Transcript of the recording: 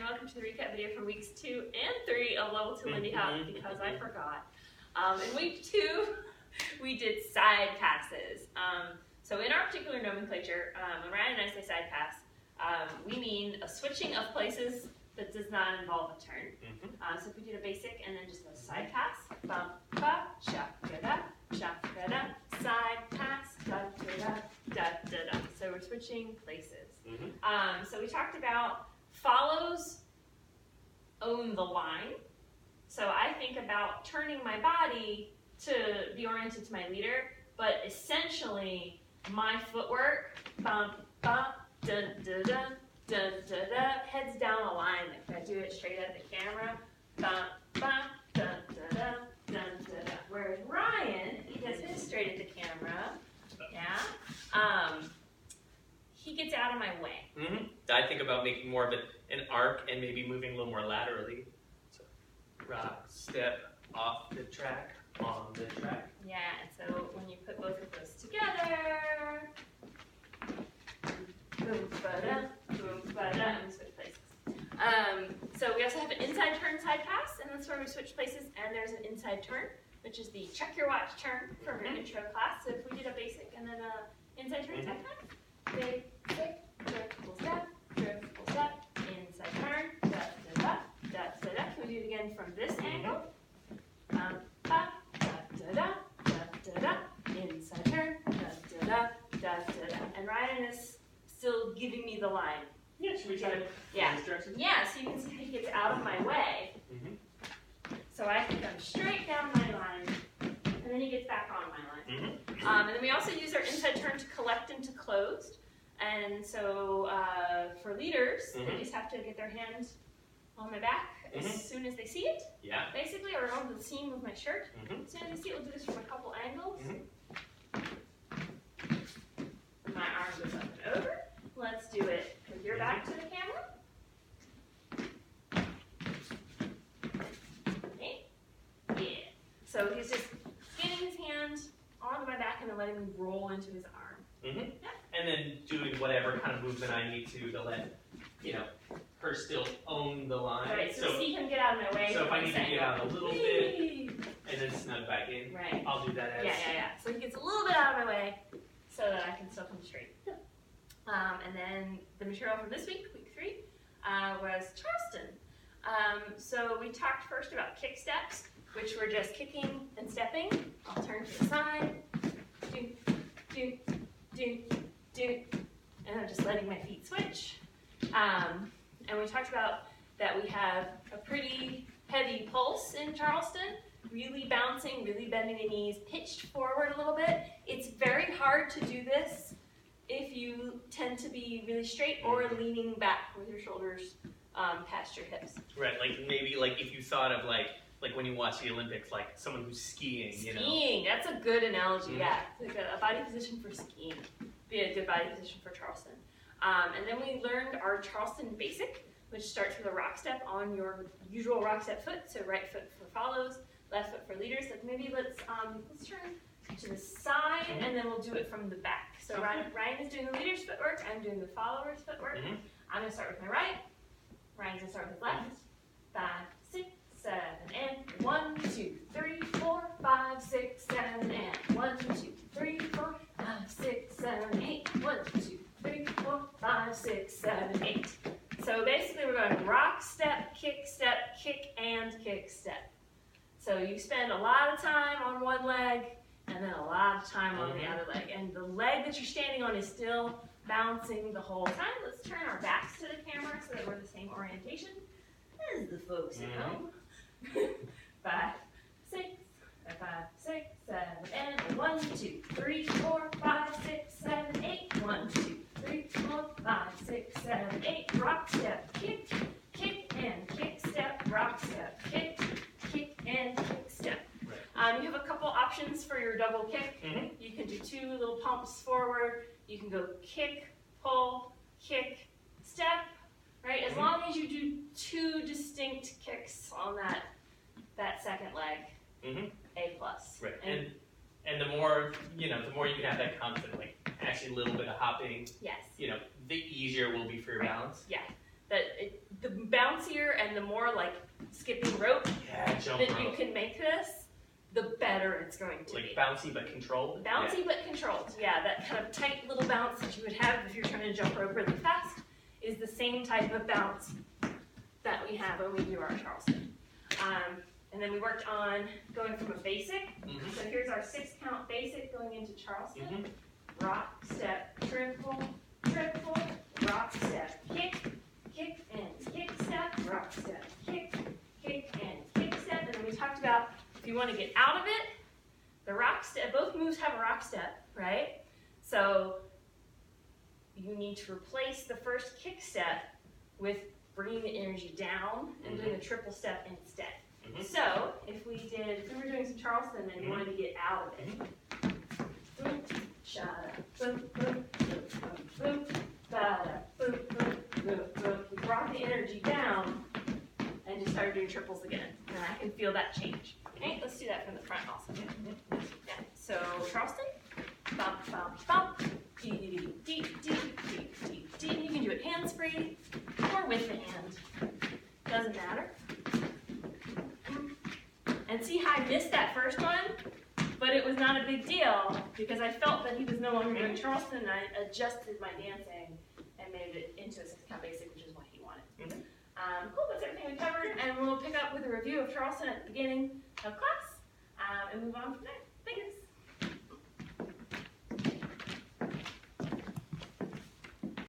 welcome to the recap video from weeks 2 and 3 of level 2 Lindy Hop because I forgot. In week 2, we did side passes. So in our particular nomenclature, when Ryan and I say side pass, we mean a switching of places that does not involve a turn. So if we did a basic and then just a side pass, bump, ba, sha, da, da, sha, da, da, side pass, da, da, da, da, da. So we're switching places. So we talked about follows own the line. So I think about turning my body to be oriented to my leader, but essentially my footwork, bump, bump, dun, dun, dun, dun, dun, dun, heads down a line. If I do it straight at the camera, bump, bump, dun, dun, dun, dun, dun, dun. Whereas Ryan, he does his straight at the camera, yeah. He gets out of my way. I think about making more of an arc and maybe moving a little more laterally. So rock, step, off the track, on the track. Yeah, and so when you put both of those together, boom, ba-da, and we switch places. So we also have an inside turn, side pass, and that's where we switch places, and there's an inside turn, which is the check your watch turn from your intro class. So if we did a basic and then a inside turn, side pass, big, triple step, inside turn, da, da, da, da, da, da. Can we do it again from this angle? Da, da, da, da, da, da, inside turn, da, da, da, da, da, da. And Ryan is still giving me the line. Yeah, should we try it yeah. in this direction? Yeah, so you can see he gets out of my way. So I can come straight down my line, and then he gets back on my line. And then we also use our inside turn to collect into closed. And so for leaders, they just have to get their hands on my back as soon as they see it. Yeah. Basically, or on the seam of my shirt. As soon as they see it, we'll do this from a couple angles. My arm goes up and over. Let's do it with your back to the camera. Okay. Yeah. So he's just getting his hand onto my back and then letting me roll into his arm. Yeah. And then doing whatever kind of movement I need to let, her still own the line. Right, so see him get out of my way. So if I need to get out a little bit and then snug back in, right. I'll do that as. Yeah. So he gets a little bit out of my way so that I can still come straight. And then the material from this week, week 3, was Charleston. So we talked first about kick steps, which were just kicking and stepping. I'll turn to the side, do, do, do, do, and I'm just letting my feet switch. And we talked about that we have a pretty heavy pulse in Charleston, really bouncing, really bending the knees, pitched forward a little bit. It's very hard to do this if you tend to be really straight or leaning back with your shoulders past your hips. Right, like maybe like if you thought of like when you watch the Olympics, like someone who's skiing, Skiing, that's a good analogy, yeah. Like a body position for skiing. Be a good body position for Charleston. And then we learned our Charleston basic, which starts with a rock step on your usual rock step foot. So right foot for follows, left foot for leaders. Like maybe let's turn to the side and then we'll do it from the back. So Ryan is doing the leader's footwork, I'm doing the follower's footwork. I'm gonna start with my right, Ryan's gonna start with his left. 5, 6, 7, and 1, 2, 3, 4, 5, 6, 7, and 1, 2, 3, 4, 5, 6, 7, 8. 1, 2, 3, 4, 5, 6, 7, 8. So basically we're going rock, step, kick, and kick, step. So you spend a lot of time on one leg and then a lot of time on the other leg. And the leg that you're standing on is still bouncing the whole time. Let's turn our backs to the camera so that we're the same orientation as the folks at home. 5, 6, 5, 6, 7, and 1, 2, 3, 4, 5, 6, 7, 8. 1, 2, 3, 4, 5, 6, 7, 8. Rock, step, kick, and kick, step, rock, step, kick, and kick, step. You have a couple options for your double kick. You can do 2 little pumps forward. You can go kick, pull, kick, step. Right? As long as you do 2 distinct kicks on that second leg, A+. Right. And the more you can have that constant, like actually a little bit of hopping. Yes. The easier it will be for your balance. Yeah. The the bouncier and the more like skipping rope Yeah, jump that rope. you can make this, the better it's going to be. Like bouncy but controlled? Bouncy but controlled, yeah. That kind of tight little bounce that you would have if you're trying to jump rope really fast is the same type of bounce that we have when we do our Charleston. And then we worked on going from a basic. Mm-hmm. So here's our 6-count basic going into Charleston. Mm-hmm. Rock, step, triple, triple, rock, step, kick, kick, and kick, step, rock, step, kick, kick, and kick, step. And then we talked about if you want to get out of it, the rock step, both moves have a rock step, right? So you need to replace the first kick step with bringing the energy down and doing a triple step instead. Mm-hmm. So if we were doing some Charleston and you wanted to get out of it, boom, shada, boom, boom, boom, boom, boom, bada, boom, boom, boom, boom. You brought the energy down and just started doing triples again. And I can feel that change. Okay, let's do that from the front also. Yeah. So Charleston, bump, bump, bump, dee dee dee dee dee dee dee dee. You can do it hands-free or with the hand. Doesn't matter. And see how I missed that first one? But it was not a big deal because I felt that he was no longer doing Charleston and I adjusted my dancing and made it into a 6-count basic, which is what he wanted. Mm-hmm. Cool, that's everything we covered, and we'll pick up with a review of Charleston at the beginning of class and move on from there.